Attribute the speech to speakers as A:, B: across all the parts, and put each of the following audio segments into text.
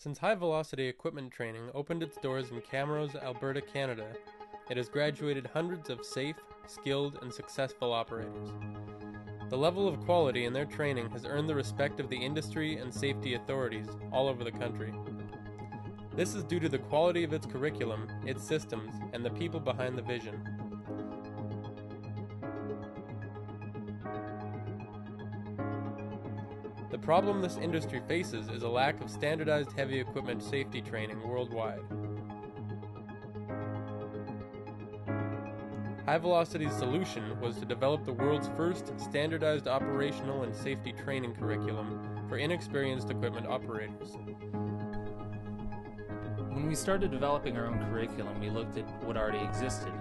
A: Since high-velocity equipment training opened its doors in Camrose, Alberta, Canada, it has graduated hundreds of safe, skilled, and successful operators. The level of quality in their training has earned the respect of the industry and safety authorities all over the country. This is due to the quality of its curriculum, its systems, and the people behind the vision. The problem this industry faces is a lack of standardized heavy equipment safety training worldwide. High Velocity's solution was to develop the world's first standardized operational and safety training curriculum for inexperienced equipment operators.
B: When we started developing our own curriculum, we looked at what already existed,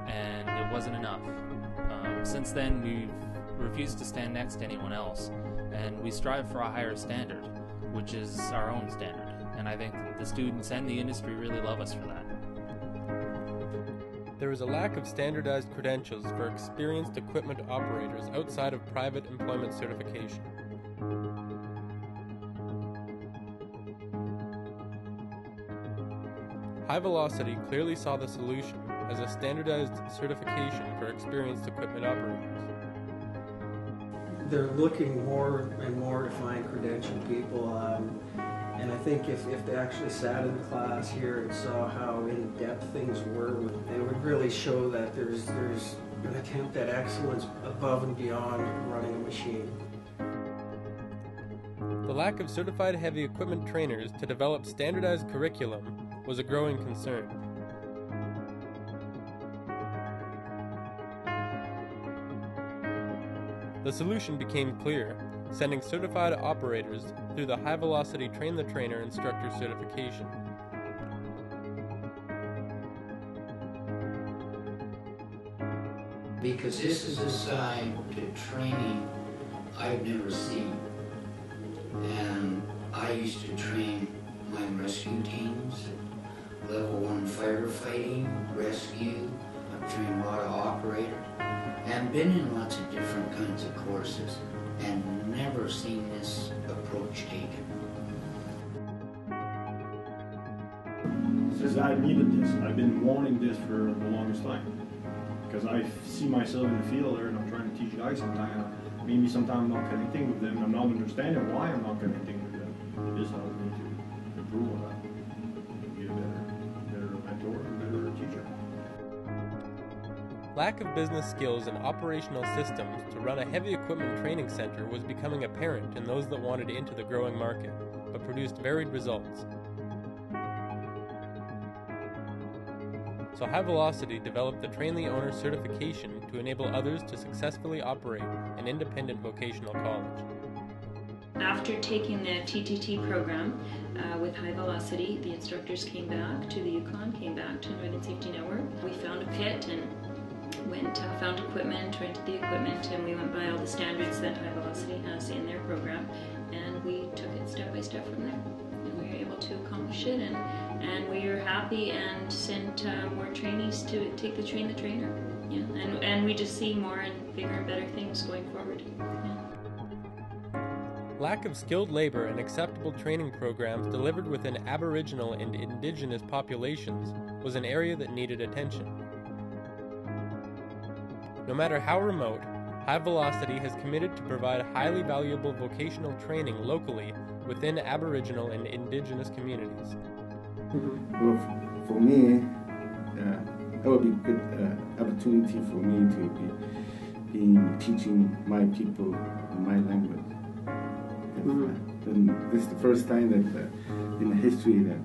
B: and it wasn't enough. Since then, we've refused to stand next to anyone else, and we strive for a higher standard, which is our own standard. And I think that the students and the industry really love us for that.
A: There is a lack of standardized credentials for experienced equipment operators outside of private employment certification. High Velocity clearly saw the solution as a standardized certification for experienced equipment operators.
C: They're looking more and more to find credentialed people, and I think if they actually sat in the class here and saw how in-depth things were, it would really show that there's an attempt at excellence above and beyond running a machine.
A: The lack of certified heavy equipment trainers to develop standardized curriculum was a growing concern. The solution became clear, sending certified operators through the High Velocity Train the Trainer instructor certification.
D: Because this is a side to training I've never seen. And I used to train mine rescue teams, level 1 firefighting, rescue. I've trained a lot of operators and been in lots of different kinds of courses and never seen this approach taken.
E: Says I needed this. I've been wanting this for the longest time. Because I see myself in the field there and I'm trying to teach guys sometimes. Maybe sometimes I'm not connecting with them. I'm not understanding why I'm not connecting with them. This helps me to improve on that. Be a better mentor, a better teacher.
A: Lack of business skills and operational systems to run a heavy equipment training center was becoming apparent in those that wanted into the growing market, but produced varied results. So High Velocity developed the Train the Owner certification to enable others to successfully operate an independent vocational college.
F: After taking the TTT program with High Velocity, the instructors came back to the Yukon, came back to Northern Safety Network. We found a pit and found equipment, rented the equipment, and we went by all the standards that High Velocity has in their program, and we took it step by step from there. And we were able to accomplish it, and we are happy and sent more trainees to take the Train the Trainer. Yeah, and we just see more and bigger and better things going forward. Yeah.
A: Lack of skilled labor and acceptable training programs delivered within Aboriginal and Indigenous populations was an area that needed attention. No matter how remote, High Velocity has committed to provide highly valuable vocational training locally within Aboriginal and Indigenous communities.
G: Well, for me, that would be a good opportunity for me to be teaching my people my language. And this is the first time that in the history that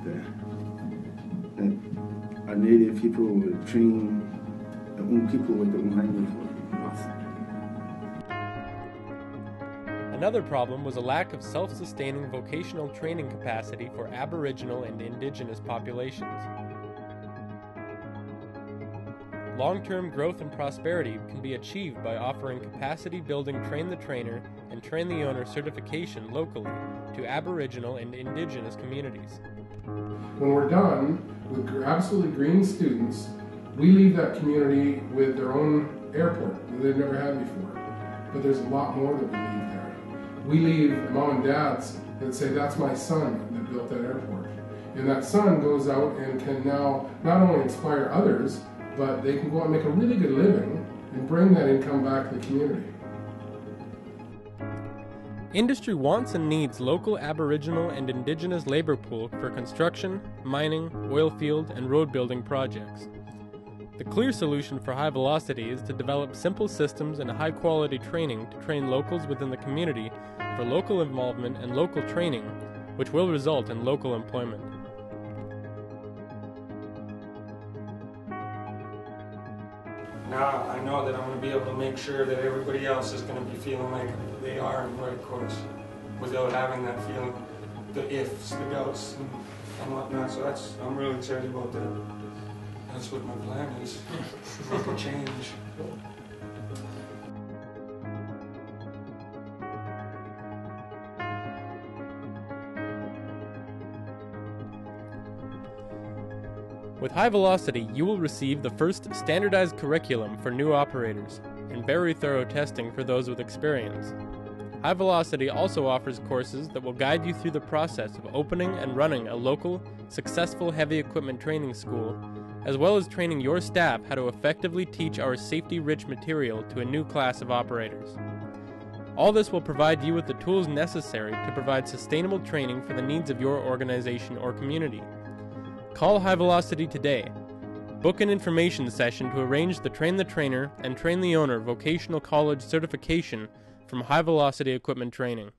G: our native people will train their own people with their own language.
A: Another problem was a lack of self-sustaining vocational training capacity for Aboriginal and Indigenous populations. Long-term growth and prosperity can be achieved by offering capacity-building Train the Trainer and Train the Owner certification locally to Aboriginal and Indigenous communities.
H: When we're done with absolutely green students, we leave that community with their own airport that they've never had before. But there's a lot more that we leave there. We leave mom and dads that say, that's my son that built that airport. And that son goes out and can now not only inspire others, but they can go out and make a really good living and bring that income back to the community.
A: Industry wants and needs local Aboriginal and Indigenous labor pool for construction, mining, oil field, and road building projects. The clear solution for High Velocity is to develop simple systems and high-quality training to train locals within the community for local involvement and local training, which will result in local employment.
I: Now I know that I'm going to be able to make sure that everybody else is going to be feeling like they are in the right course without having that feeling, the ifs, the doubts, and whatnot. So I'm really excited about that. That's what my plan is, make a change.
A: With High Velocity, you will receive the first standardized curriculum for new operators, and very thorough testing for those with experience. High Velocity also offers courses that will guide you through the process of opening and running a local, successful heavy equipment training school, as well as training your staff how to effectively teach our safety-rich material to a new class of operators. All this will provide you with the tools necessary to provide sustainable training for the needs of your organization or community. Call High Velocity today. Book an information session to arrange the Train the Trainer and Train the Owner vocational college certification from High Velocity Equipment Training.